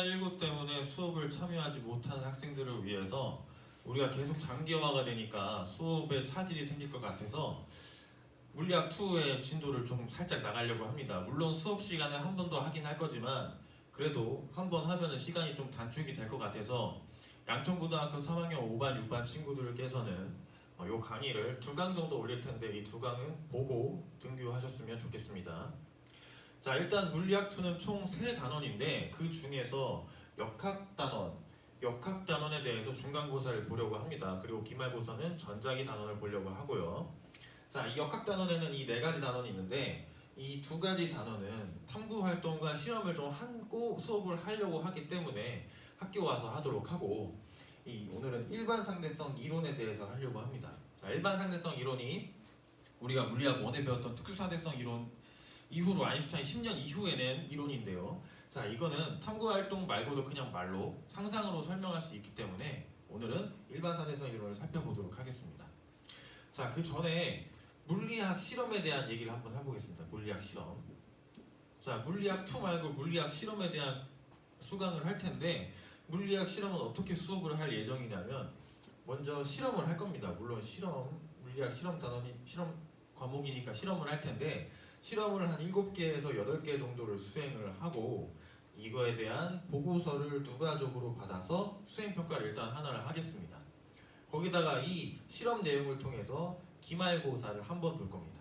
코로나19 때문에 수업을 참여하지 못하는 학생들을 위해서 우리가 계속 장기화가 되니까 수업에 차질이 생길 것 같아서 물리학2의 진도를 좀 살짝 나가려고 합니다. 물론 수업 시간에 한 번 더 하긴 할 거지만 그래도 한 번 하면은 시간이 좀 단축이 될 것 같아서 양천고등학교 3학년 5반, 6반 친구들께서는 요 강의를 2강 정도 올릴 텐데 이 2강은 보고 등교하셨으면 좋겠습니다. 자, 일단 물리학2는 총 3단원인데 그 중에서 역학단원에 대해서 중간고사를 보려고 합니다. 그리고 기말고사는 전자기 단원을 보려고 하고요. 자, 이 역학단원에는 이 4가지 단원이 있는데 이 2가지 단원은 탐구활동과 실험을 좀 하고 수업을 하려고 하기 때문에 학교 와서 하도록 하고 오늘은 일반 상대성 이론에 대해서 하려고 합니다. 자, 일반 상대성 이론이 우리가 물리학 1에 배웠던 특수상대성 이론 이후로 아인슈타인 10년 이후에 낸 이론인데요. 자, 이거는 탐구활동 말고도 그냥 말로 상상으로 설명할 수 있기 때문에 오늘은 일반 상대성 이론을 살펴보도록 하겠습니다. 자, 그 전에 물리학 실험에 대한 얘기를 한번 해보겠습니다. 물리학 실험. 자, 물리학 2 말고 물리학 실험에 대한 수강을 할 텐데 물리학 실험은 어떻게 수업을 할 예정이냐면 먼저 실험을 할 겁니다. 물론 물리학 실험 단원이 실험 과목이니까 실험을 할 텐데 실험을 한 7개에서 8개 정도를 수행을 하고 이거에 대한 보고서를 누가적으로 받아서 수행평가를 일단 하나를 하겠습니다. 거기다가 이 실험 내용을 통해서 기말고사를 한 번 볼 겁니다.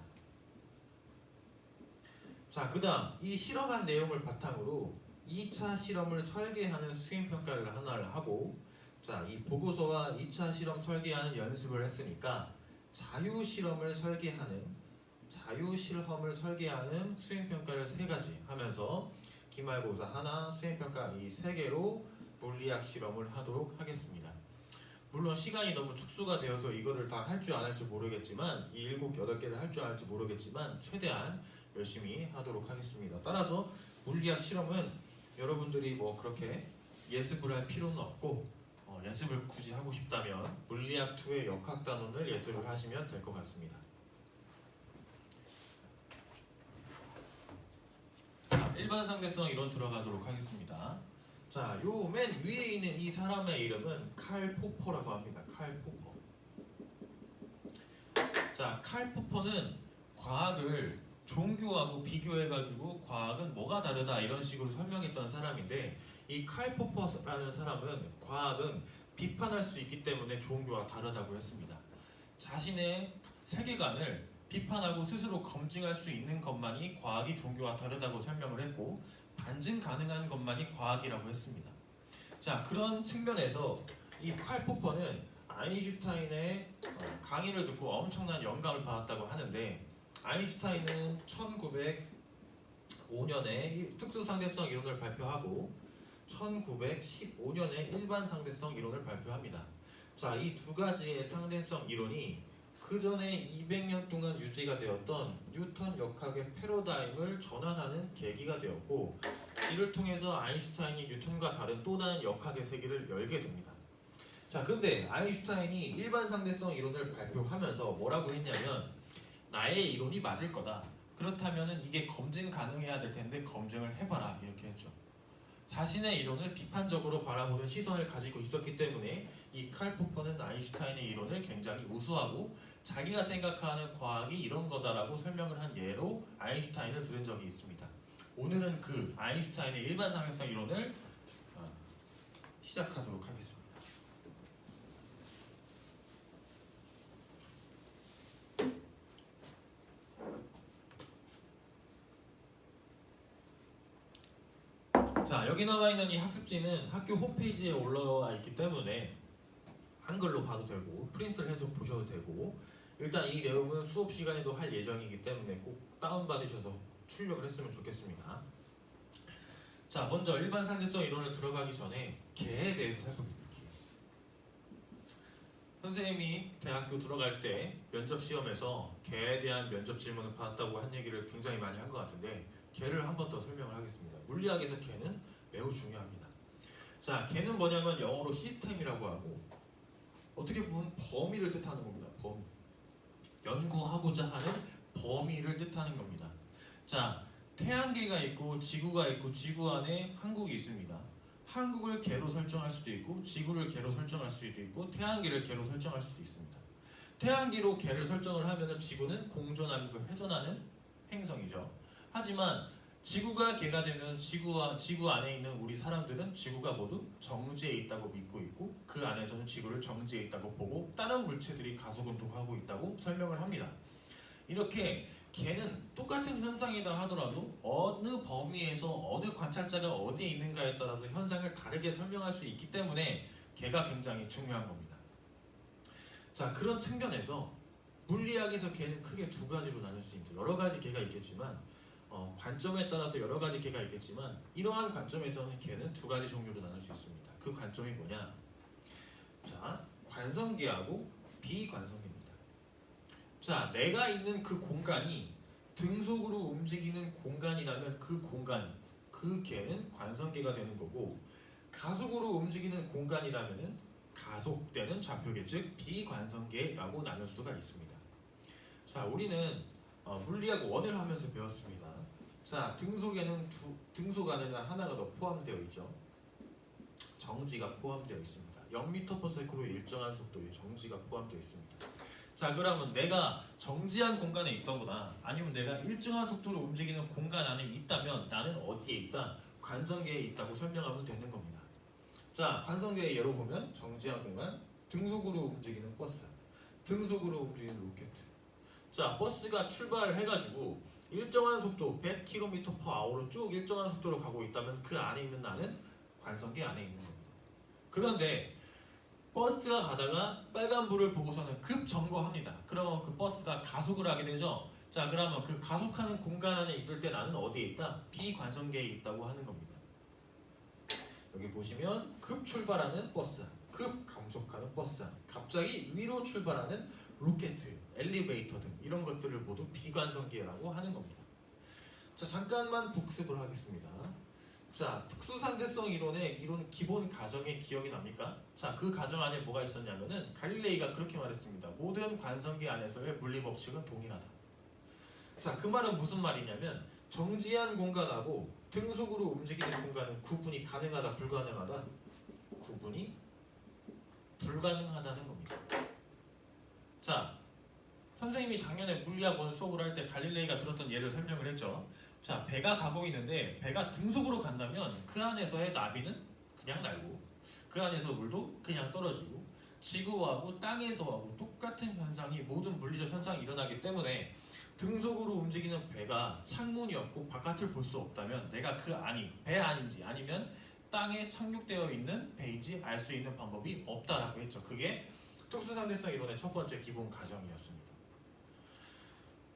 자, 그 다음 이 실험한 내용을 바탕으로 2차 실험을 설계하는 수행평가를 하나를 하고 자, 이 보고서와 2차 실험 설계하는 연습을 했으니까 자유실험을 설계하는 수행평가를 3가지 하면서 기말고사 하나, 수행평가 이 3개로 물리학 실험을 하도록 하겠습니다. 물론 시간이 너무 축소가 되어서 이거를 다 할 줄 안 할지 모르겠지만 이 7, 8개를 할 줄 알지 모르겠지만 최대한 열심히 하도록 하겠습니다. 따라서 물리학 실험은 여러분들이 뭐 그렇게 예습을 할 필요는 없고 예습을 굳이 하고 싶다면 물리학 2의 역학단원을 예습을 하시면 될 것 같습니다. 자, 일반 상대성 이론 들어가도록 하겠습니다. 자, 요 맨 위에 있는 이 사람의 이름은 칼 포퍼라고 합니다. 칼 포퍼. 자, 칼 포퍼는 과학을 종교하고 비교해가지고 과학은 뭐가 다르다 이런 식으로 설명했던 사람인데 이 칼 포퍼라는 사람은 과학은 비판할 수 있기 때문에 종교와 다르다고 했습니다. 자신의 세계관을 비판하고 스스로 검증할 수 있는 것만이 과학이 종교와 다르다고 설명을 했고 반증 가능한 것만이 과학이라고 했습니다. 자, 그런 측면에서 이 칼 포퍼는 아인슈타인의 강의를 듣고 엄청난 영감을 받았다고 하는데 아인슈타인은 1905년에 특수상대성 이론을 발표하고 1915년에 일반상대성 이론을 발표합니다. 자, 이 2가지의 상대성 이론이 그 전에 200년 동안 유지가 되었던 뉴턴 역학의 패러다임을 전환하는 계기가 되었고 이를 통해서 아인슈타인이 뉴턴과 다른 또 다른 역학의 세계를 열게 됩니다. 자, 근데 아인슈타인이 일반상대성 이론을 발표하면서 뭐라고 했냐면 나의 이론이 맞을 거다. 그렇다면 이게 검증 가능해야 될 텐데 검증을 해봐라 이렇게 했죠. 자신의 이론을 비판적으로 바라보는 시선을 가지고 있었기 때문에 이 칼 포퍼는 아인슈타인의 이론을 굉장히 우수하고 자기가 생각하는 과학이 이런 거다라고 설명을 한 예로 아인슈타인을 들은 적이 있습니다. 오늘은 그 아인슈타인의 일반상대성 이론을 시작하도록 하겠습니다. 자, 여기 나와 있는 이 학습지는 학교 홈페이지에 올라와 있기 때문에 한글로 봐도 되고 프린트를 해서 보셔도 되고 일단 이 내용은 수업 시간에도 할 예정이기 때문에 꼭 다운받으셔서 출력을 했으면 좋겠습니다. 자, 먼저 일반 상대성 이론을 들어가기 전에 개에 대해서 살펴볼게요. 선생님이 대학교 들어갈 때 면접 시험에서 개에 대한 면접 질문을 받았다고 한 얘기를 굉장히 많이 한 것 같은데 개를 한 번 더 설명을 하겠습니다. 물리학에서 개는 매우 중요합니다. 자, 개는 뭐냐면 영어로 시스템이라고 하고 어떻게 보면 범위를 뜻하는 겁니다. 범위. 연구하고자 하는 범위를 뜻하는 겁니다. 자, 태양계가 있고 지구가 있고 지구 안에 한국이 있습니다. 한국을 개로 설정할 수도 있고 지구를 개로 설정할 수도 있고 태양계를 개로 설정할 수도 있습니다. 태양계로 개를 설정을 하면은 지구는 공전하면서 회전하는 행성이죠. 하지만 지구가 개가 되면 지구 안에 있는 우리 사람들은 지구가 모두 정지에 있다고 믿고 있고 그 안에서는 지구를 정지에 있다고 보고 다른 물체들이 가속운동하고 있다고 설명을 합니다. 이렇게 개는 똑같은 현상이다 하더라도 어느 범위에서 어느 관찰자가 어디에 있는가에 따라서 현상을 다르게 설명할 수 있기 때문에 개가 굉장히 중요한 겁니다. 자, 그런 측면에서 물리학에서 개는 크게 두 가지로 나눌 수 있습니다. 여러 가지 개가 있겠지만 관점에 따라서 여러 가지 개가 있겠지만 이러한 관점에서는 개는 두 가지 종류로 나눌 수 있습니다. 그 관점이 뭐냐? 자, 관성계하고 비관성계입니다. 자, 내가 있는 그 공간이 등속으로 움직이는 공간이라면 그 공간, 그 개는 관성계가 되는 거고 가속으로 움직이는 공간이라면은 가속되는 좌표계, 즉 비관성계라고 나눌 수가 있습니다. 자, 우리는 물리학 1을 하면서 배웠습니다. 자, 등속에는 등속 안에는 하나가 더 포함되어 있죠. 정지가 포함되어 있습니다. 0m/s로 일정한 속도의 정지가 포함되어 있습니다. 자, 그러면 내가 정지한 공간에 있다거나 아니면 내가 일정한 속도로 움직이는 공간 안에 있다면 나는 어디에 있다? 관성계에 있다고 설명하면 되는 겁니다. 자, 관성계의 예로 보면 정지한 공간, 등속으로 움직이는 버스, 등속으로 움직이는 로켓. 자, 버스가 출발을 해가지고 일정한 속도 100km/h로 쭉 일정한 속도로 가고 있다면 그 안에 있는 나는 관성계 안에 있는 겁니다. 그런데 버스가 가다가 빨간불을 보고서는 급정거합니다. 그러면 그 버스가 가속을 하게 되죠. 자, 그러면 그 가속하는 공간 안에 있을 때 나는 어디에 있다? 비관성계에 있다고 하는 겁니다. 여기 보시면 급 출발하는 버스, 급 감속하는 버스, 갑자기 위로 출발하는 로켓, 엘리베이터 등 이런 것들을 모두 비관성계라고 하는 겁니다. 자, 잠깐만 복습을 하겠습니다. 자, 특수상대성 이론의 이론 기본 가정의 기억이 납니까? 자, 그 가정 안에 뭐가 있었냐면은 갈릴레이가 그렇게 말했습니다. 모든 관성계 안에서의 물리 법칙은 동일하다. 자, 그 말은 무슨 말이냐면 정지한 공간하고 등속으로 움직이는 공간은 구분이 가능하다, 불가능하다? 구분이 불가능하다는 겁니다. 자, 선생님이 작년에 물리학 1 수업을 할 때 갈릴레이가 들었던 예를 설명을 했죠. 자, 배가 가고 있는데 배가 등속으로 간다면 그 안에서의 나비는 그냥 날고 그 안에서 물도 그냥 떨어지고 지구하고 땅에서하고 똑같은 현상이 모든 물리적 현상이 일어나기 때문에 등속으로 움직이는 배가 창문이 없고 바깥을 볼 수 없다면 내가 그 안이 배 안인지 아니면 땅에 착륙되어 있는 배인지 알 수 있는 방법이 없다라고 했죠. 그게 특수상대성 이론의 첫 번째 기본 가정이었습니다.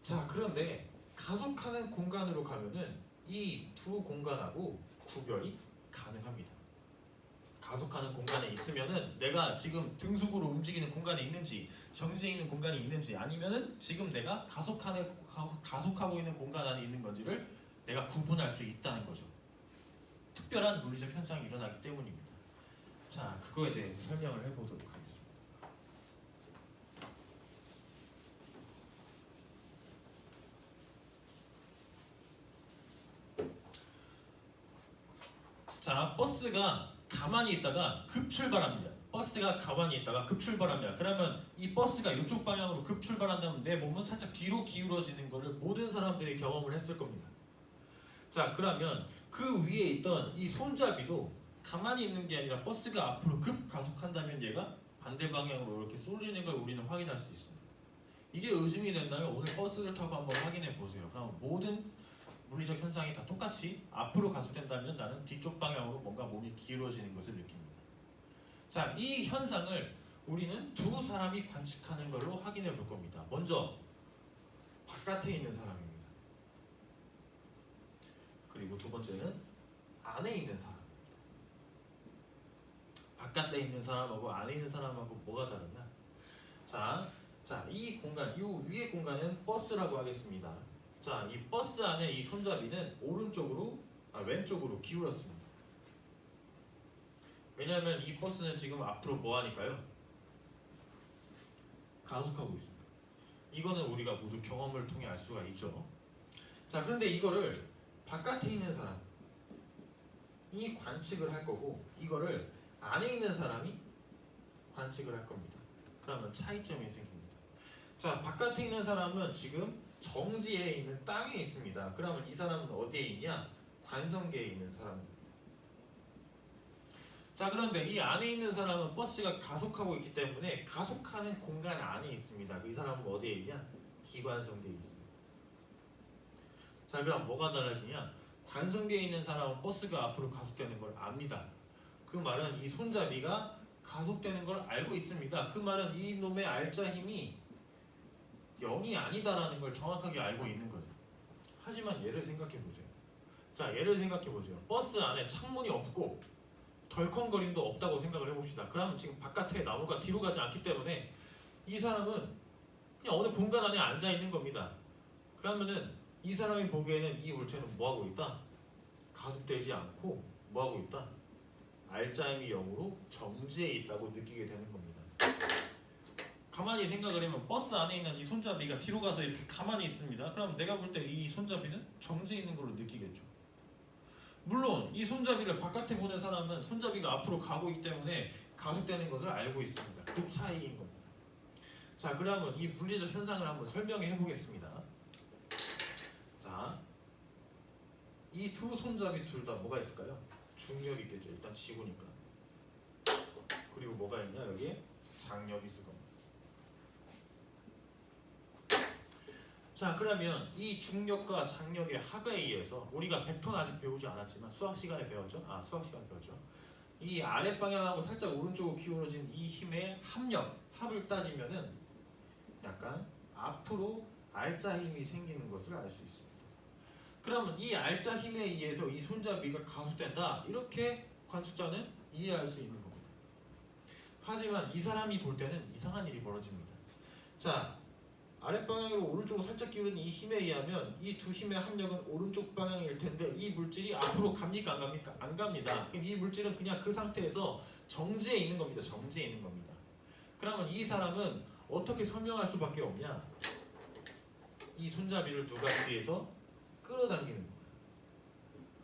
자, 그런데 가속하는 공간으로 가면은 이 두 공간하고 구별이 가능합니다. 가속하는 공간에 있으면은 내가 지금 등속으로 움직이는 공간에 있는지 정지해 있는 공간이 있는지 아니면은 지금 내가 가속하고 있는 공간 안에 있는 건지를 내가 구분할 수 있다는 거죠. 특별한 물리적 현상이 일어나기 때문입니다. 자, 그거에 대해서 설명을 해보도록 하겠습니다. 자, 버스가 가만히 있다가 급출발합니다. 버스가 가만히 있다가 급출발합니다. 그러면 이 버스가 이쪽 방향으로 급출발한다면 내 몸은 살짝 뒤로 기울어지는 것을 모든 사람들이 경험을 했을 겁니다. 자, 그러면 그 위에 있던 이 손잡이도 가만히 있는 게 아니라 버스가 앞으로 급가속한다면 얘가 반대 방향으로 이렇게 쏠리는 걸 우리는 확인할 수 있습니다. 이게 의심이 된다면 오늘 버스를 타고 한번 확인해 보세요. 그럼 모든 물리적 현상이 다 똑같이 앞으로 가속된다면 나는 뒤쪽 방향으로 뭔가 몸이 기울어지는 것을 느낍니다. 자, 이 현상을 우리는 두 사람이 관측하는 걸로 확인해 볼 겁니다. 먼저 바깥에 있는 사람입니다. 그리고 두 번째는 안에 있는 사람입니다. 바깥에 있는 사람하고 안에 있는 사람하고 뭐가 다르냐? 자, 이 공간, 이 위의 공간은 버스라고 하겠습니다. 자, 이 버스 안에 이 손잡이는 왼쪽으로 기울었습니다. 왜냐하면 이 버스는 지금 앞으로 뭐 하니까요? 가속하고 있습니다. 이거는 우리가 모두 경험을 통해 알 수가 있죠. 자, 그런데 이거를 바깥에 있는 사람, 이 관측을 할 거고 이거를 안에 있는 사람이 관측을 할 겁니다. 그러면 차이점이 생깁니다. 자, 바깥에 있는 사람은 지금 정지에 있는 땅에 있습니다. 그러면 이 사람은 어디에 있냐? 관성계에 있는 사람입니다. 자, 그런데 이 안에 있는 사람은 버스가 가속하고 있기 때문에 가속하는 공간 안에 있습니다. 이 사람은 어디에 있냐? 기관성계에 있습니다. 자, 그럼 뭐가 달라지냐? 관성계에 있는 사람은 버스가 앞으로 가속되는 걸 압니다. 그 말은 이 손잡이가 가속되는 걸 알고 있습니다. 그 말은 이 놈의 알짜 힘이 0이 아니다라는 걸 정확하게 알고 있는 거죠. 하지만 얘를 생각해 보세요. 자, 얘를 생각해 보세요. 버스 안에 창문이 없고 덜컹거림도 없다고 생각을 해봅시다. 그러면 지금 바깥에 나무가 뒤로 가지 않기 때문에 이 사람은 그냥 어느 공간 안에 앉아 있는 겁니다. 그러면은 이 사람이 보기에는 이 물체는 뭐 하고 있다? 가속되지 않고 뭐 하고 있다? 알짜임이 0으로 정지해 있다고 느끼게 되는 겁니다. 가만히 생각을 해보면 버스 안에 있는 이 손잡이가 뒤로 가서 이렇게 가만히 있습니다. 그럼 내가 볼 때 이 손잡이는 정지해 있는 걸로 느끼겠죠. 물론 이 손잡이를 바깥에 보는 사람은 손잡이가 앞으로 가고 있기 때문에 가속되는 것을 알고 있습니다. 그 차이인 겁니다. 자, 그러면 이 물리적 현상을 한번 설명해 보겠습니다. 자, 이 두 손잡이 둘 다 뭐가 있을까요? 중력이 있겠죠. 일단 지구니까. 그리고 뭐가 있냐? 여기에 장력이 있을 겁니다. 자, 그러면 이 중력과 장력의 합에 의해서 우리가 벡터는 아직 배우지 않았지만 수학 시간에 배웠죠? 수학 시간에 배웠죠. 이 아랫 방향하고 살짝 오른쪽으로 기울어진 이 힘의 합을 따지면은 약간 앞으로 알짜 힘이 생기는 것을 알 수 있습니다. 그러면 이 알짜 힘에 의해서 이 손잡이가 가속된다. 이렇게 관측자는 이해할 수 있는 겁니다. 하지만 이 사람이 볼 때는 이상한 일이 벌어집니다. 자, 아랫방향으로 오른쪽으로 살짝 기울는 이 힘에 의하면 이 두 힘의 합력은 오른쪽 방향일 텐데 이 물질이 앞으로 갑니까? 안 갑니까? 안 갑니다. 그럼 이 물질은 그냥 그 상태에서 정지해 있는 겁니다. 정지해 있는 겁니다. 그러면 이 사람은 어떻게 설명할 수밖에 없냐? 이 손잡이를 누가 뒤에서 끌어당기는 거예요.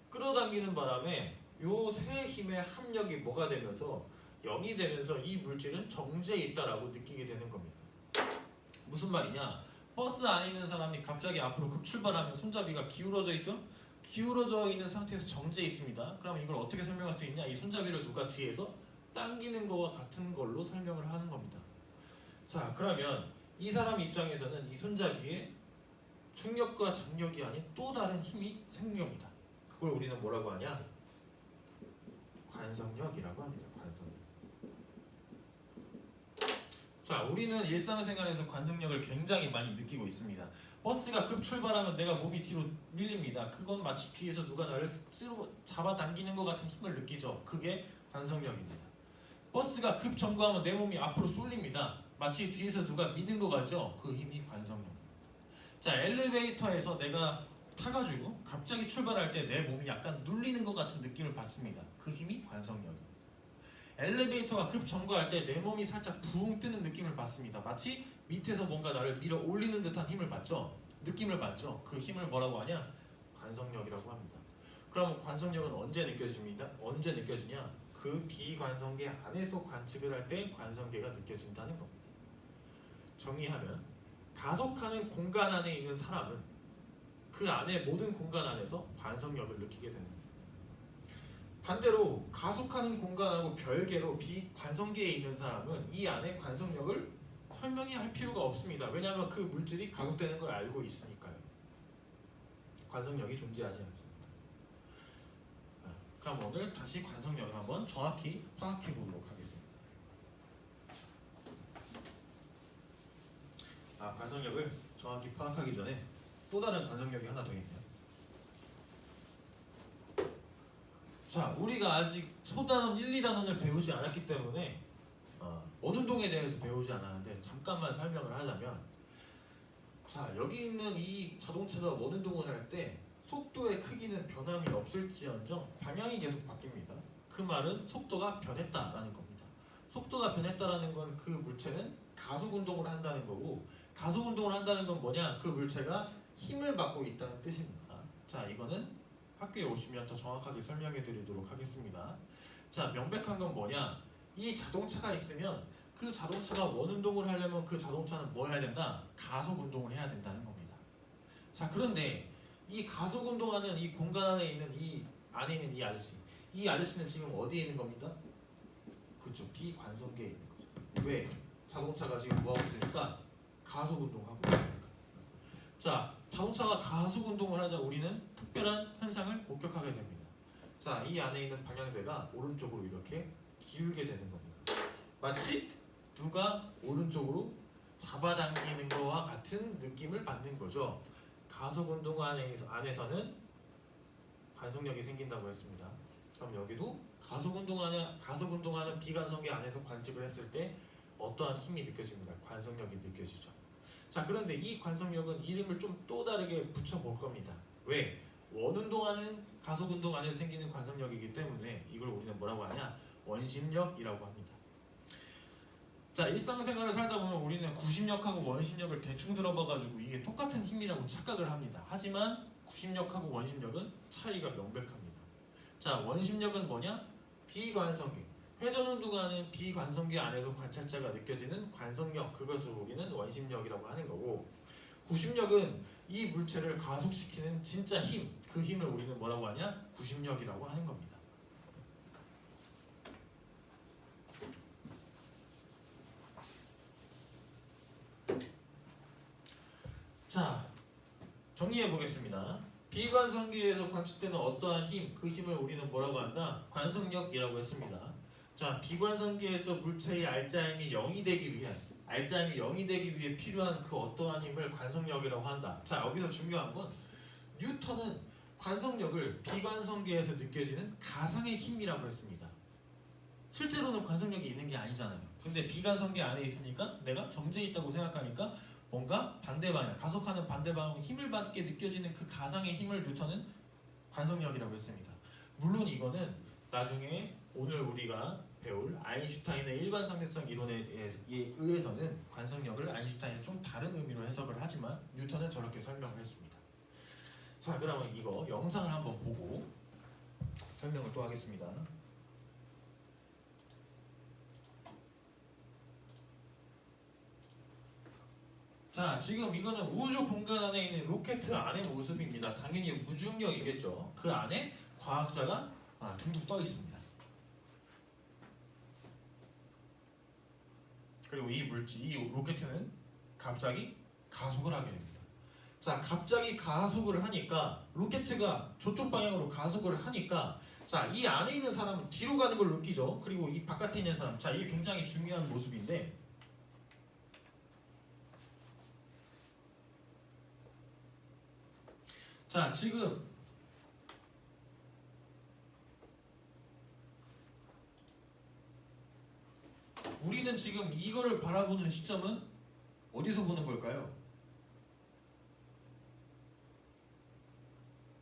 끌어당기는 바람에 요 세 힘의 합력이 뭐가 되면서 0이 되면서 이 물질은 정지해 있다라고 느끼게 되는 겁니다. 무슨 말이냐? 버스 안에 있는 사람이 갑자기 앞으로 급출발하면 손잡이가 기울어져 있죠? 기울어져 있는 상태에서 정지해 있습니다. 그럼 이걸 어떻게 설명할 수 있냐? 이 손잡이를 누가 뒤에서 당기는 거와 같은 걸로 설명을 하는 겁니다. 자, 그러면 이 사람 입장에서는 이 손잡이에 중력과 장력이 아닌 또 다른 힘이 생깁니다. 그걸 우리는 뭐라고 하냐? 관성력이라고 합니다. 관성력. 자, 우리는 일상생활에서 관성력을 굉장히 많이 느끼고 있습니다. 버스가 급출발하면 내가 몸이 뒤로 밀립니다. 그건 마치 뒤에서 누가 나를 잡아당기는 것 같은 힘을 느끼죠. 그게 관성력입니다. 버스가 급정거하면 내 몸이 앞으로 쏠립니다. 마치 뒤에서 누가 미는 것 같죠. 그 힘이 관성력입니다. 자, 엘리베이터에서 내가 타가지고 갑자기 출발할 때 내 몸이 약간 눌리는 것 같은 느낌을 받습니다. 그 힘이 관성력입니다. 엘리베이터가 급정거할 때 내 몸이 살짝 붕 뜨는 느낌을 받습니다. 마치 밑에서 뭔가 나를 밀어 올리는 듯한 힘을 받죠. 느낌을 받죠. 그 힘을 뭐라고 하냐? 관성력이라고 합니다. 그럼 관성력은 언제 느껴집니다? 언제 느껴지냐? 그 비관성계 안에서 관측을 할 때 관성계가 느껴진다는 겁니다. 정리하면 가속하는 공간 안에 있는 사람은 그 안에 모든 공간 안에서 관성력을 느끼게 되는 겁니다. 반대로 가속하는 공간하고 별개로 비관성계에 있는 사람은 이 안에 관성력을 설명이 할 필요가 없습니다. 왜냐하면 그 물질이 가속되는 걸 알고 있으니까요. 관성력이 존재하지 않습니다. 그럼 오늘 다시 관성력을 한번 정확히 파악해 보도록 하겠습니다. 관성력을 정확히 파악하기 전에 또 다른 관성력이 하나 더 있네요. 자, 우리가 아직 소단원 1, 2단원을 배우지 않았기 때문에 원운동에 대해서 배우지 않았는데 잠깐만 설명을 하자면, 자, 여기 있는 이 자동차가 원운동을 할 때 속도의 크기는 변함이 없을지언정 방향이 계속 바뀝니다. 그 말은 속도가 변했다라는 겁니다. 속도가 변했다라는 건 그 물체는 가속 운동을 한다는 거고, 가속 운동을 한다는 건 뭐냐? 그 물체가 힘을 받고 있다는 뜻입니다. 자, 이거는 학교에 오시면 더 정확하게 설명해 드리도록 하겠습니다. 자, 명백한 건 뭐냐? 이 자동차가 있으면 그 자동차가 원운동을 하려면 그 자동차는 뭐 해야 된다? 가속 운동을 해야 된다는 겁니다. 자, 그런데 이 가속 운동하는 이 공간 안에 있는 이 아저씨, 이 아저씨는 지금 어디에 있는 겁니까? 그렇죠, 비관성계에 있는 거죠. 왜? 자동차가 지금 뭐 하고 있으니까 가속 운동하고 있으니까. 자, 자동차가 가속 운동을 하자 우리는 특별한 현상을 목격하게 됩니다. 자, 이 안에 있는 방향제가 오른쪽으로 이렇게 기울게 되는 겁니다. 마치 누가 오른쪽으로 잡아당기는 거와 같은 느낌을 받는 거죠. 가속 운동 안에서는 관성력이 생긴다고 했습니다. 그럼 여기도 가속 운동하는 비관성계 안에서 관측을 했을 때 어떠한 힘이 느껴집니다. 관성력이 느껴지죠. 자, 그런데 이 관성력은 이름을 좀 또 다르게 붙여볼 겁니다. 왜? 원운동하는 가속 운동 안에서 생기는 관성력이기 때문에 이걸 우리는 뭐라고 하냐? 원심력이라고 합니다. 자, 일상생활을 살다 보면 우리는 구심력하고 원심력을 대충 들어봐가지고 이게 똑같은 힘이라고 착각을 합니다. 하지만 구심력하고 원심력은 차이가 명백합니다. 자, 원심력은 뭐냐? 비관성계. 회전운동하는 비관성계 안에서 관찰자가 느껴지는 관성력, 그것을 우리는 원심력이라고 하는 거고, 구심력은 이 물체를 가속시키는 진짜 힘, 그 힘을 우리는 뭐라고 하냐? 구심력이라고 하는 겁니다. 자, 정리해 보겠습니다. 비관성계에서 관측되는 어떠한 힘, 그 힘을 우리는 뭐라고 한다? 관성력이라고 했습니다. 자, 비관성계에서 물체의 알짜힘이 0이 되기 위해 필요한 그 어떠한 힘을 관성력이라고 한다. 자, 여기서 중요한 건 뉴턴은 관성력을 비관성계에서 느껴지는 가상의 힘이라고 했습니다. 실제로는 관성력이 있는 게 아니잖아요. 근데 비관성계 안에 있으니까 내가 정제해 있다고 생각하니까 뭔가 반대 방향, 가속하는 반대 방향 힘을 받게 느껴지는 그 가상의 힘을 뉴턴은 관성력이라고 했습니다. 물론 이거는 나중에 오늘 우리가 배울 아인슈타인의 일반상대성 이론에 의해서는 관성력을 아인슈타인은 좀 다른 의미로 해석을 하지만 뉴턴은 저렇게 설명을 했습니다. 자, 그러면 이거 영상을 한번 보고 설명을 또 하겠습니다. 자, 지금 이거는 우주 공간 안에 있는 로켓 안의 모습입니다. 당연히 무중력이겠죠. 그 안에 과학자가 둥둥 떠 있습니다. 그리고 이 로켓은 갑자기 가속을 하게 됩니다. 자, 갑자기 가속을 하니까 로켓가 저쪽 방향으로 가속을 하니까 자, 이 안에 있는 사람은 뒤로 가는 걸 느끼죠. 그리고 이 바깥에 있는 사람, 자, 이게 굉장히 중요한 모습인데 자, 지금 우리는 지금 이거를 바라보는 시점은 어디서 보는 걸까요?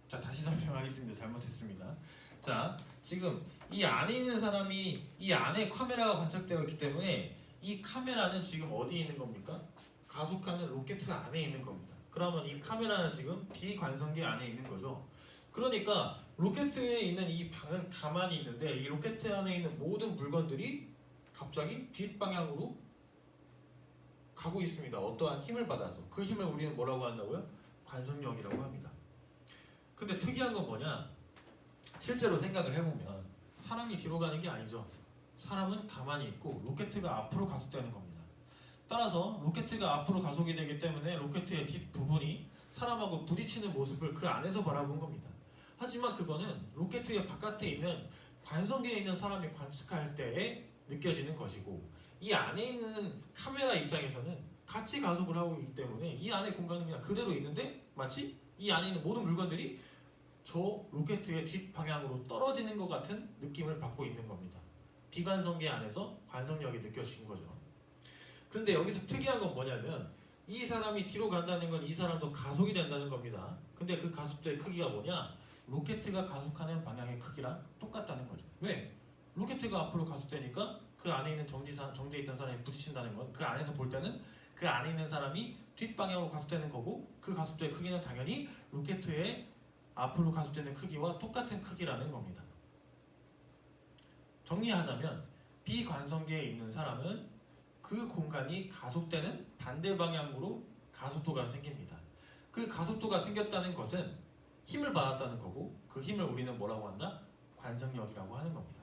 자, 다시 설명하겠습니다. 잘못했습니다. 자, 지금 이 안에 있는 사람이 이 안에 카메라가 관측되어 있기 때문에 이 카메라는 지금 어디에 있는 겁니까? 가속하는 로켓 안에 있는 겁니다. 그러면 이 카메라는 지금 비관성계 안에 있는 거죠. 그러니까 로켓에 있는 이 방은 가만히 있는데 이 로켓 안에 있는 모든 물건들이 갑자기 뒷방향으로 가고 있습니다. 어떠한 힘을 받아서. 그 힘을 우리는 뭐라고 한다고요? 관성력이라고 합니다. 근데 특이한 건 뭐냐? 실제로 생각을 해보면 사람이 뒤로 가는 게 아니죠. 사람은 가만히 있고 로켓가 앞으로 가속되는 겁니다. 따라서 로켓가 앞으로 가속이 되기 때문에 로켓의 뒷부분이 사람하고 부딪히는 모습을 그 안에서 바라본 겁니다. 하지만 그거는 로켓의 바깥에 있는 관성계에 있는 사람이 관측할 때에 느껴지는 것이고 이 안에 있는 카메라 입장에서는 같이 가속을 하고 있기 때문에 이 안의 공간은 그냥 그대로 있는데 마치 이 안에 있는 모든 물건들이 저 로켓의 뒷방향으로 떨어지는 것 같은 느낌을 받고 있는 겁니다. 비관성계 안에서 관성력이 느껴지는 거죠. 그런데 여기서 특이한 건 뭐냐면 이 사람이 뒤로 간다는 건 이 사람도 가속이 된다는 겁니다. 근데 그 가속도의 크기가 뭐냐? 로켓가 가속하는 방향의 크기랑 똑같다는 거죠. 왜? 로켓가 앞으로 가속되니까 그 안에 있는 정지에 있던 사람이 부딪힌다는 건 그 안에서 볼 때는 그 안에 있는 사람이 뒷방향으로 가속되는 거고 그 가속도의 크기는 당연히 로켓의 앞으로 가속되는 크기와 똑같은 크기라는 겁니다. 정리하자면 비관성계에 있는 사람은 그 공간이 가속되는 반대 방향으로 가속도가 생깁니다. 그 가속도가 생겼다는 것은 힘을 받았다는 거고 그 힘을 우리는 뭐라고 한다? 관성력이라고 하는 겁니다.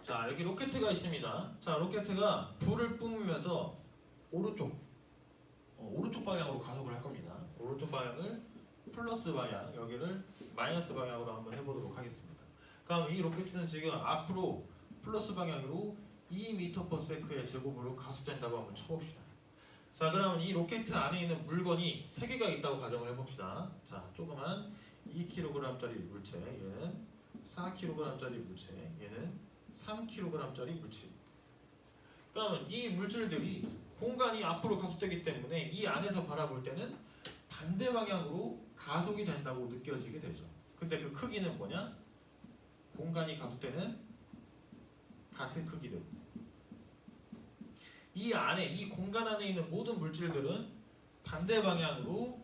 자, 여기 로켓가 있습니다. 자, 로켓가 불을 뿜으면서 오른쪽 방향으로 가속을 할 겁니다. 오른쪽 방향을 플러스 방향, 여기를 마이너스 방향으로 한번 해보도록 하겠습니다. 그럼 이 로켓은 지금 앞으로 플러스 방향으로 2m/s의 제곱으로 가속된다고 한번 쳐봅시다. 자, 그럼 이 로켓 안에 있는 물건이 3개가 있다고 가정을 해봅시다. 자, 조그만 2kg짜리 물체, 얘는 4kg짜리 물체, 얘는 3kg짜리 물질. 그러면 이 물질들이 공간이 앞으로 가속되기 때문에 이 안에서 바라볼 때는 반대 방향으로 가속이 된다고 느껴지게 되죠. 근데 그 크기는 뭐냐? 공간이 가속되는 같은 크기들. 이 안에, 이 공간 안에 있는 모든 물질들은 반대 방향으로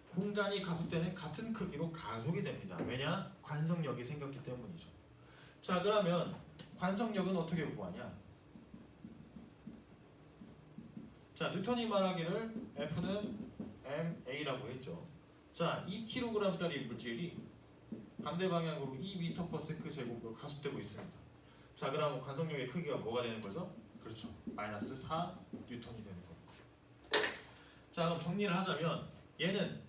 공간이 가속되는 같은 크기로 가속이 됩니다. 왜냐? 관성력이 생겼기 때문이죠. 자, 그러면 관성력은 어떻게 구하냐? 자, 뉴턴이 말하기를 F는 ma라고 했죠. 자, 2kg짜리 물질이 반대 방향으로 2m/s 제곱으로 가속되고 있습니다. 자, 그럼 관성력의 크기가 뭐가 되는 거죠? 그렇죠. 마이너스 4 뉴턴이 되는 겁니다. 자, 그럼 정리를 하자면 얘는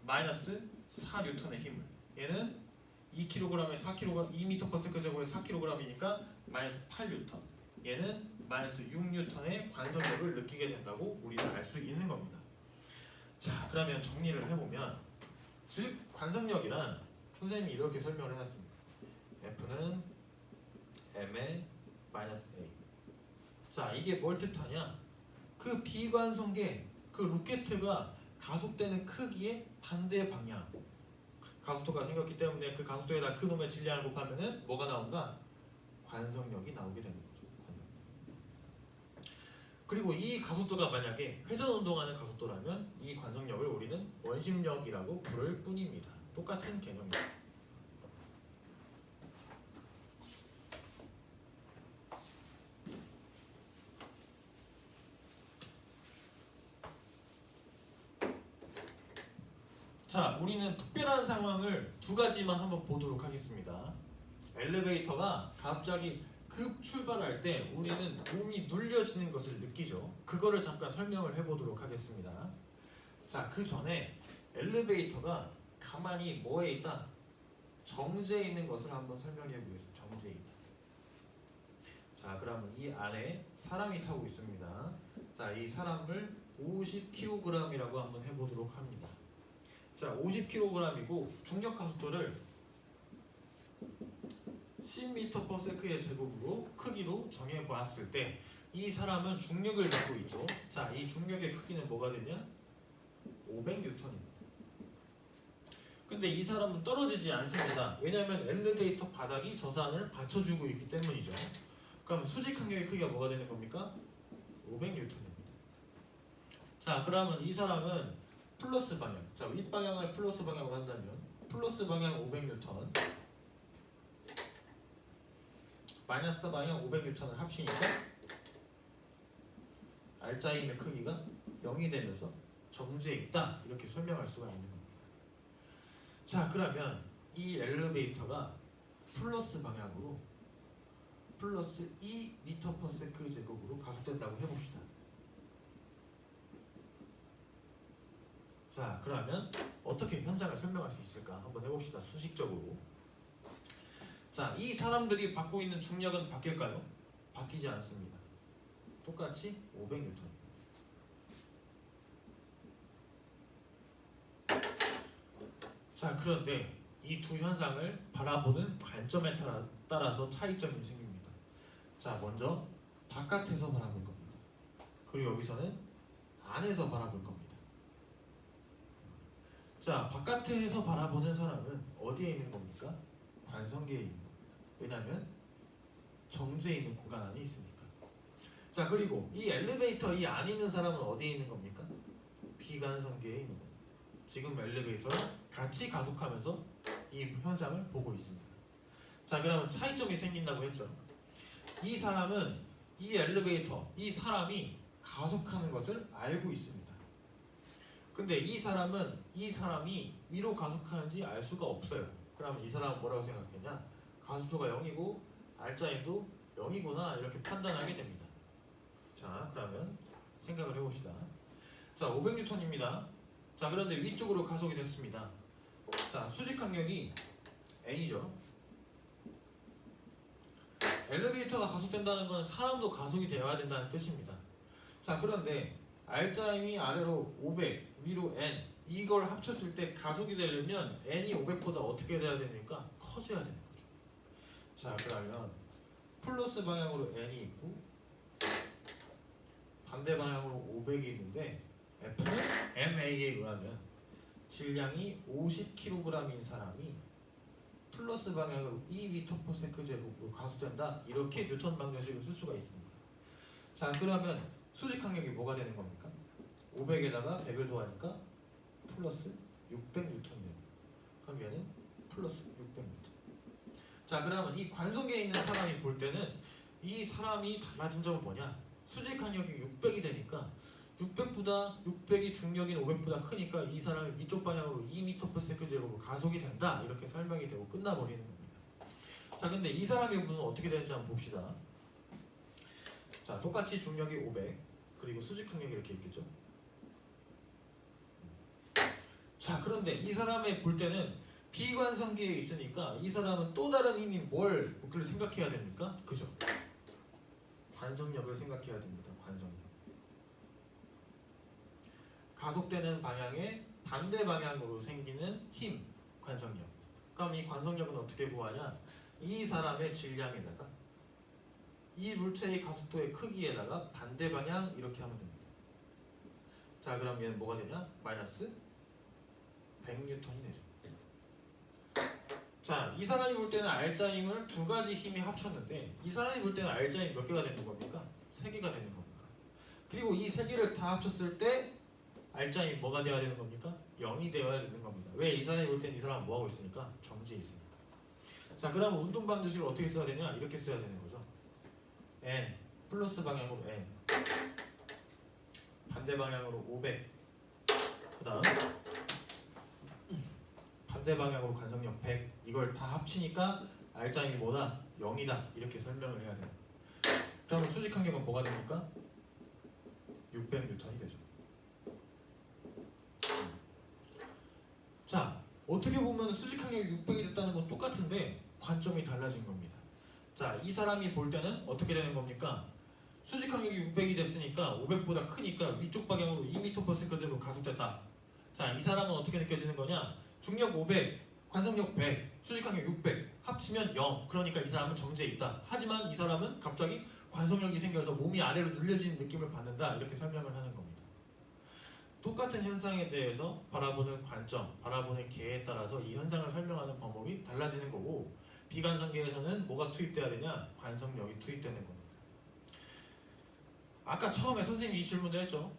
마이너스 4 뉴턴의 힘을, 얘는 2kg에 4kg, 2m/s 제곱에 4kg이니까 마이너스 8 뉴턴, 얘는 마이너스 6 뉴턴의 관성력을 느끼게 된다고 우리는 알 수 있는 겁니다. 자, 그러면 정리를 해보면, 즉 관성력이란 선생님이 이렇게 설명을 해놨습니다. F는 m의 마이너스 a. 자, 이게 뭘 뜻하냐? 그 비관성계, 그 로켓가 가속되는 크기의 반대 방향, 가속도가 생겼기 때문에 그 가속도에다 그 놈의 질량을 곱하면은 뭐가 나온다? 관성력이 나오게 되는 거죠. 그리고 이 가속도가 만약에 회전 운동하는 가속도라면 이 관성력을 우리는 원심력이라고 부를 뿐입니다. 똑같은 개념입니다. 자, 우리는 특별한 상황을 두 가지만 한번 보도록 하겠습니다. 엘리베이터가 갑자기 급 출발할 때 우리는 몸이 눌려지는 것을 느끼죠. 그거를 잠깐 설명을 해보도록 하겠습니다. 자, 그 전에 엘리베이터가 가만히 뭐에 있다? 정지해 있는 것을 한번 설명해 보겠습니다. 정지해 있다. 자, 그러면 이 안에 사람이 타고 있습니다. 자, 이 사람을 50kg이라고 한번 해보도록 합니다. 자, 50kg이고 중력 가속도를 10m/s의 제곱으로 크기로 정해보았을 때 이 사람은 중력을 받고 있죠. 자, 이 중력의 크기는 뭐가 되냐? 500N입니다. 근데 이 사람은 떨어지지 않습니다. 왜냐하면 엘리베이터 바닥이 저 사람을 받쳐주고 있기 때문이죠. 그럼 수직 간격의 크기가 뭐가 되는 겁니까? 500N입니다. 자, 그러면 이 사람은 플러스 방향, 자, 윗방향을 플러스 방향으로 한다면 플러스 방향 500N, 마이너스 방향 500N을 합치니까 알짜임의 크기가 0이 되면서 정지해 있다, 이렇게 설명할 수가 있는 겁니다. 자, 그러면 이 엘리베이터가 플러스 방향으로 플러스 2m/s 제곱으로 가속된다고 해봅시다. 자, 그러면 어떻게 현상을 설명할 수 있을까? 한번 해봅시다. 수식적으로. 자, 이 사람들이 받고 있는 중력은 바뀔까요? 바뀌지 않습니다. 똑같이 500N. 자, 그런데 이 두 현상을 바라보는 관점에 따라서 차이점이 생깁니다. 자, 먼저 바깥에서 바라볼 겁니다. 그리고 여기서는 안에서 바라볼 겁니다. 자, 바깥에서 바라보는 사람은 어디에 있는 겁니까? 관성계에 있는 겁니다. 왜냐하면 정지해 있는 공간 안에 있으니까. 자, 그리고 이 엘리베이터 이 안에 있는 사람은 어디에 있는 겁니까? 비관성계에 있는 겁니다. 지금 엘리베이터를 같이 가속하면서 이 현상을 보고 있습니다. 자, 그러면 차이점이 생긴다고 했죠. 이 사람은 이 엘리베이터, 이 사람이 가속하는 것을 알고 있습니다. 근데 이 사람이 위로 가속하는지 알 수가 없어요. 그러면 이 사람은 뭐라고 생각했냐? 가속도가 0이고 R자임도 0이구나 이렇게 판단하게 됩니다. 자, 그러면 생각을 해봅시다. 자, 500N입니다. 자, 그런데 위쪽으로 가속이 됐습니다. 자, 수직 강력이 N이죠. 엘리베이터가 가속된다는 건 사람도 가속이 되어야 된다는 뜻입니다. 자, 그런데 R자임이 아래로 500, 위로 N 이걸 합쳤을 때 가속이 되려면 N이 500보다 어떻게 돼야 됩니까? 커져야 되는 거죠. 자, 그러면 플러스 방향으로 N이 있고 반대 방향으로 500이 있는데 F는 MA에 의하면 질량이 50kg인 사람이 플러스 방향으로 2m/s제곱으로 가속된다. 이렇게 뉴턴 방정식을 쓸 수가 있습니다. 자, 그러면 수직 항력이 뭐가 되는 겁니까? 500에다가 100을 더하니까 플러스 600N이에요. 그럼 얘는 플러스 600N. 자, 그러면 이 관성계에 있는 사람이 볼 때는 이 사람이 달라진 점은 뭐냐? 수직 항력이 600이 되니까 600이 중력인 500보다 크니까 이 사람이 위쪽 방향으로 2m/s제곱으로 가속이 된다. 이렇게 설명이 되고 끝나버리는 겁니다. 자, 근데 이 사람의 분은 어떻게 되는지 한번 봅시다. 자, 똑같이 중력이 500 그리고 수직 항력이 이렇게 있겠죠. 자, 그런데 이 사람의 볼 때는 비관성계에 있으니까 이 사람은 또 다른 힘이 뭘 생각해야 됩니까? 그죠? 관성력을 생각해야 됩니다. 관성력. 가속되는 방향의 반대 방향으로 생기는 힘, 관성력. 그럼 이 관성력은 어떻게 구하냐? 이 사람의 질량에다가 이 물체의 가속도의 크기에다가 반대 방향 이렇게 하면 됩니다. 자, 그럼 얘는 뭐가 되냐? 마이너스 100N이 되죠. 자, 이 사람이 볼 때는 R자임을 두 가지 힘이 합쳤는데 이 사람이 볼 때는 R자임 몇 개가 되는 겁니까? 3개가 되는 겁니다. 그리고 이 3개를 다 합쳤을 때 R자임이 뭐가 되어야 되는 겁니까? 0이 되어야 되는 겁니다. 왜? 이 사람이 볼 때는 이 사람은 뭐하고 있으니까? 정지해 있습니다. 자, 그러면 운동방정식을 어떻게 써야 되냐? 이렇게 써야 되는 거죠. N 플러스 방향으로 N 반대 방향으로 500 그 다음 반대 방향으로 관성력 100 이걸 다 합치니까 R자임이 뭐다? 0이다 이렇게 설명을 해야 돼요. 그러면 수직 항력은 뭐가 됩니까? 600N이 되죠. 자, 어떻게 보면 수직 항력이 600이 됐다는 건 똑같은데 관점이 달라진 겁니다. 자, 이 사람이 볼 때는 어떻게 되는 겁니까? 수직 항력이 600이 됐으니까 500보다 크니까 위쪽 방향으로 2m/s로 가속됐다. 자, 이 사람은 어떻게 느껴지는 거냐? 중력 500, 관성력 100, 수직 항력 600 합치면 0. 그러니까 이 사람은 정지해 있다. 하지만 이 사람은 갑자기 관성력이 생겨서 몸이 아래로 눌려지는 느낌을 받는다. 이렇게 설명을 하는 겁니다. 똑같은 현상에 대해서 바라보는 관점, 바라보는 계에 따라서 이 현상을 설명하는 방법이 달라지는 거고 비관성계에서는 뭐가 투입돼야 되냐? 관성력이 투입되는 겁니다. 아까 처음에 선생님이 이 질문을 했죠.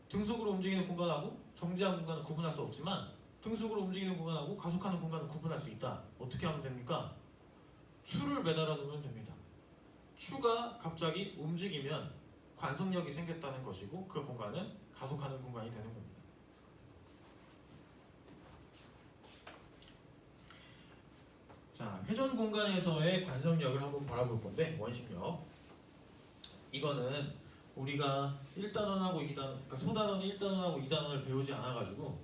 등속으로 움직이는 공간하고 정지한 공간은 구분할 수 없지만 등속으로 움직이는 공간하고 가속하는 공간은 구분할 수 있다. 어떻게 하면 됩니까? 추를 매달아 놓으면 됩니다. 추가 갑자기 움직이면 관성력이 생겼다는 것이고 그 공간은 가속하는 공간이 되는 겁니다. 자, 회전 공간에서의 관성력을 한번 바라볼 건데 원심력 이거는 우리가 1단원하고 2단원 그러니까 소단원 1단원하고 2단원을 배우지 않아가지고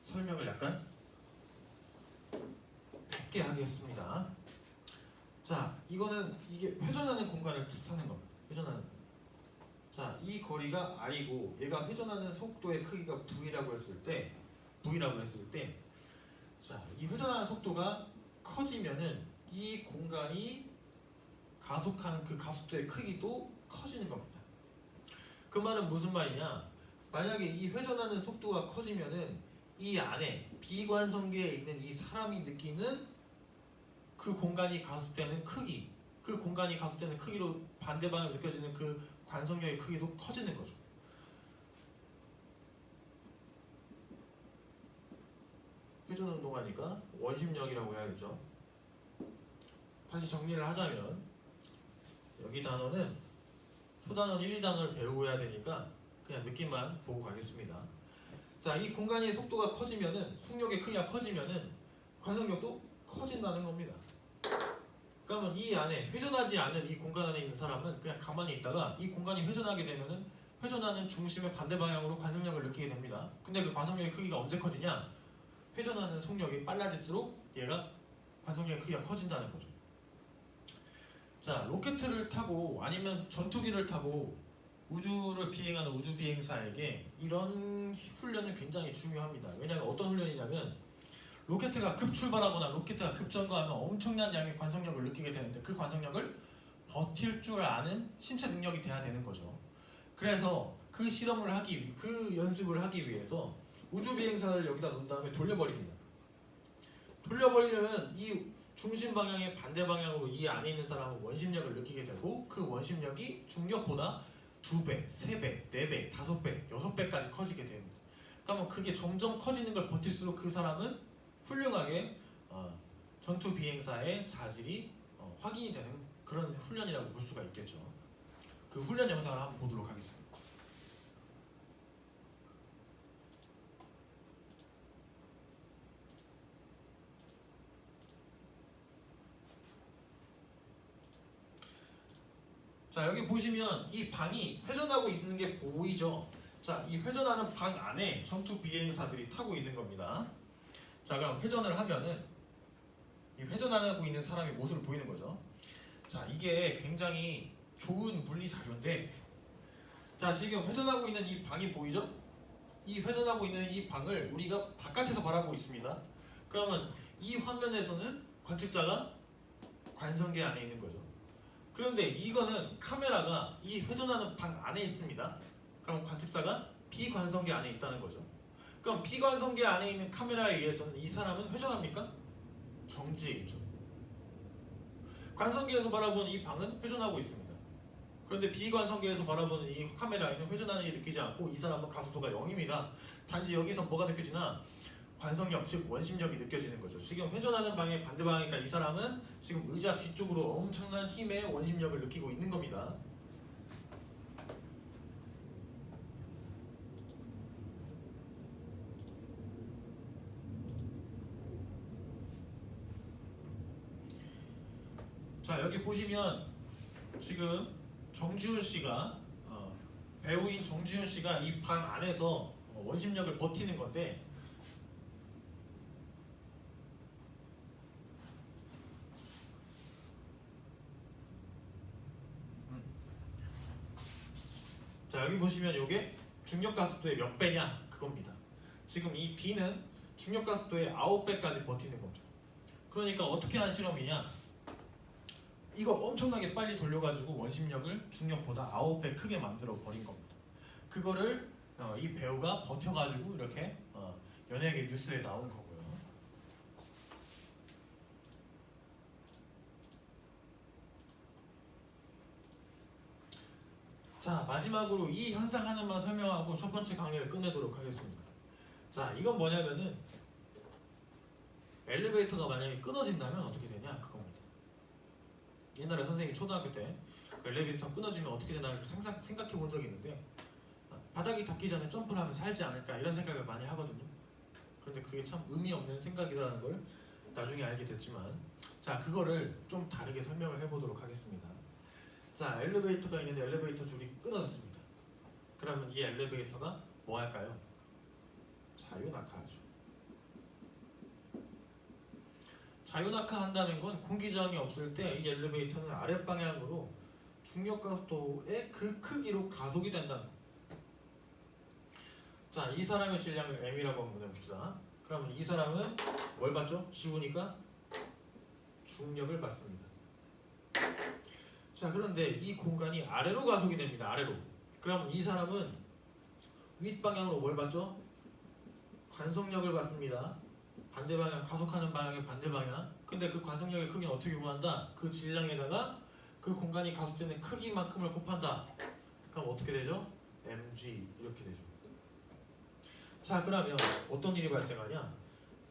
설명을 약간 쉽게 하겠습니다. 자, 이거는 이게 회전하는 공간을 뜻하는 겁니다. 회전하는 자, 이 거리가 R이고 얘가 회전하는 속도의 크기가 V라고 했을 때 자, 이 회전하는 속도가 커지면은 이 공간이 가속하는 그 가속도의 크기도 커지는 겁니다. 그 말은 무슨 말이냐? 만약에 이 회전하는 속도가 커지면은 이 안에 비관성계에 있는 이 사람이 느끼는 그 공간이 가속되는 크기 그 공간이 가속되는 크기로 반대 방향으로 느껴지는 그 관성력의 크기도 커지는 거죠. 회전 운동하니까 원심력이라고 해야겠죠. 다시 정리를 하자면 여기 단어는 소단원 1, 2단원을 배우고 해야 되니까 그냥 느낌만 보고 가겠습니다. 자, 이 공간의 속도가 커지면은 속력의 크기가 커지면은 관성력도 커진다는 겁니다. 그러면 이 안에 회전하지 않은 이 공간 안에 있는 사람은 그냥 가만히 있다가 이 공간이 회전하게 되면은 회전하는 중심의 반대 방향으로 관성력을 느끼게 됩니다. 근데 그 관성력의 크기가 언제 커지냐? 회전하는 속력이 빨라질수록 얘가 관성력의 크기가 커진다는 거죠. 자, 로켓을 타고 아니면 전투기를 타고 우주를 비행하는 우주 비행사에게 이런 훈련은 굉장히 중요합니다. 왜냐하면 어떤 훈련이냐면 로켓가 급출발하거나 로켓가 급정거하면 엄청난 양의 관성력을 느끼게 되는데 그 관성력을 버틸 줄 아는 신체 능력이 돼야 되는 거죠. 그래서 그 실험을 그 연습을 하기 위해서 우주 비행사를 여기다 놓은 다음에 돌려버립니다. 돌려버리려면 이 중심 방향의 반대 방향으로 이 안에 있는 사람은 원심력을 느끼게 되고 그 원심력이 중력보다 2배, 3배, 4배, 5배, 6배까지 커지게 됩니다. 그러면 그게 점점 커지는 걸 버틸수록 그 사람은 훌륭하게 전투 비행사의 자질이 확인이 되는 그런 훈련이라고 볼 수가 있겠죠. 그 훈련 영상을 한번 보도록 하겠습니다. 자, 여기 보시면 이 방이 회전하고 있는 게 보이죠? 자, 이 회전하는 방 안에 전투 비행사들이 타고 있는 겁니다. 자, 그럼 회전을 하면은 이 회전하고 있는 사람의 모습을 보이는 거죠. 자, 이게 굉장히 좋은 물리 자료인데, 자, 지금 회전하고 있는 이 방이 보이죠? 이 회전하고 있는 이 방을 우리가 바깥에서 바라보고 있습니다. 그러면 이 화면에서는 관측자가 관성계 안에 있는 거죠. 그런데 이거는 카메라가 이 회전하는 방 안에 있습니다. 그럼 관측자가 비관성계 안에 있다는 거죠. 그럼 비관성계 안에 있는 카메라에 의해서는 이 사람은 회전합니까? 정지해 있죠. 관성계에서 바라보는 이 방은 회전하고 있습니다. 그런데 비관성계에서 바라보는 이 카메라에는 회전하는 게 느끼지 않고 이 사람은 가속도가 0입니다. 단지 여기서 뭐가 느껴지나? 관성력, 즉 원심력이 느껴지는 거죠. 지금 회전하는 방의 반대 방향이니까 이 사람은 지금 의자 뒤쪽으로 엄청난 힘의 원심력을 느끼고 있는 겁니다. 자, 여기 보시면 지금 정지훈 씨가 배우인 정지훈 씨가 이 방 안에서 원심력을 버티는 건데, 자, 여기 보시면 이게 중력 가속도의 몇 배냐 그겁니다. 지금 이 B는 중력 가속도의 9배까지 버티는 거죠. 그러니까 어떻게 한 실험이냐? 이거 엄청나게 빨리 돌려가지고 원심력을 중력보다 9배 크게 만들어 버린 겁니다. 그거를 이 배우가 버텨가지고 이렇게 연예계 뉴스에 나온 거고요. 자, 마지막으로 이 현상 하나만 설명하고 첫 번째 강의를 끝내도록 하겠습니다. 자, 이건 뭐냐면은 엘리베이터가 만약에 끊어진다면 어떻게 되냐 그겁니다. 옛날에 선생님이 초등학교 때 엘리베이터 끊어지면 어떻게 되나 생각해 본 적이 있는데, 바닥이 닿기 전에 점프를 하면 살지 않을까 이런 생각을 많이 하거든요. 그런데 그게 참 의미 없는 생각이라는 걸 나중에 알게 됐지만, 자, 그거를 좀 다르게 설명을 해보도록 하겠습니다. 자, 엘리베이터가 있는데 엘리베이터 줄이 끊어졌습니다. 그러면 이 엘리베이터가 뭐 할까요? 자유낙하하죠. 자유낙하한다는 건 공기 저항이 없을 때 이 엘리베이터는 아랫방향으로 중력 가속도의 그 크기로 가속이 된다는 거예요. 자, 이 사람의 질량을 m이라고 한번 해봅시다. 그러면 이 사람은 뭘 받죠? 지우니까 중력을 받습니다. 자, 그런데 이 공간이 아래로 가속이 됩니다. 아래로. 그럼 이 사람은 윗방향으로 뭘 받죠? 관성력을 받습니다. 반대 방향, 가속하는 방향의 반대 방향. 근데 그 관성력의 크기는 어떻게 구한다? 그 질량에다가 그 공간이 가속되는 크기만큼을 곱한다. 그럼 어떻게 되죠? mg 이렇게 되죠. 자, 그러면 어떤 일이 발생하냐?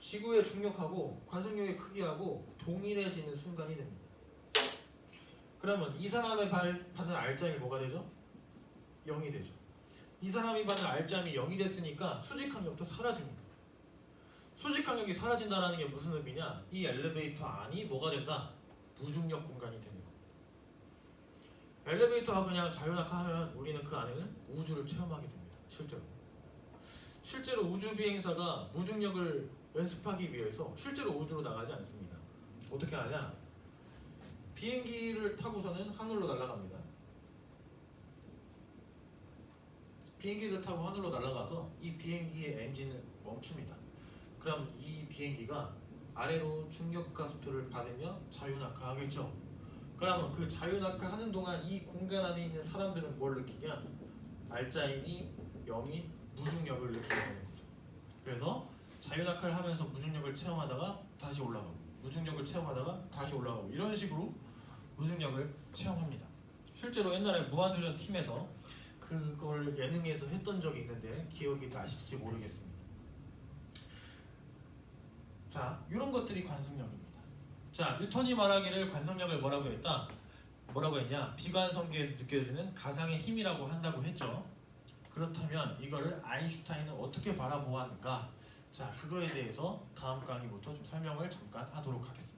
지구의 중력하고 관성력의 크기하고 동일해지는 순간이 됩니다. 그러면 이 사람의 받는 R점이 뭐가 되죠? 0이 되죠. 이 사람이 받는 R점이 0이 됐으니까 수직항력도 사라집니다. 수직항력이 사라진다는 게 무슨 의미냐? 이 엘리베이터 안이 뭐가 된다? 무중력 공간이 되는 겁니다. 엘리베이터가 그냥 자유낙하하면 우리는 그 안에는 우주를 체험하게 됩니다. 실제로 우주 비행사가 무중력을 연습하기 위해서 실제로 우주로 나가지 않습니다. 어떻게 하냐? 비행기를 타고서는 하늘로 날아갑니다. 비행기를 타고 하늘로 날아가서 이 비행기의 엔진을 멈춥니다. 그럼 이 비행기가 아래로 중력 가속도를 받으며 자유낙하하겠죠. 그러면 그 자유낙하하는 동안 이 공간 안에 있는 사람들은 뭘 느끼냐? R자인이 0인 무중력을 느끼게 되는 거죠. 그래서 자유낙하를 하면서 무중력을 체험하다가 다시 올라가고, 무중력을 체험하다가 다시 올라가고, 이런 식으로 무중력을 체험합니다. 실제로 옛날에 무한도전 팀에서 그걸 예능에서 했던 적이 있는데 기억이 나실지 모르겠습니다. 자, 이런 것들이 관성력입니다. 자, 뉴턴이 말하기를 관성력을 뭐라고 했다? 뭐라고 했냐? 비관성계에서 느껴지는 가상의 힘이라고 한다고 했죠. 그렇다면 이거를 아인슈타인은 어떻게 바라보았는가? 자, 그거에 대해서 다음 강의부터 좀 설명을 잠깐 하도록 하겠습니다.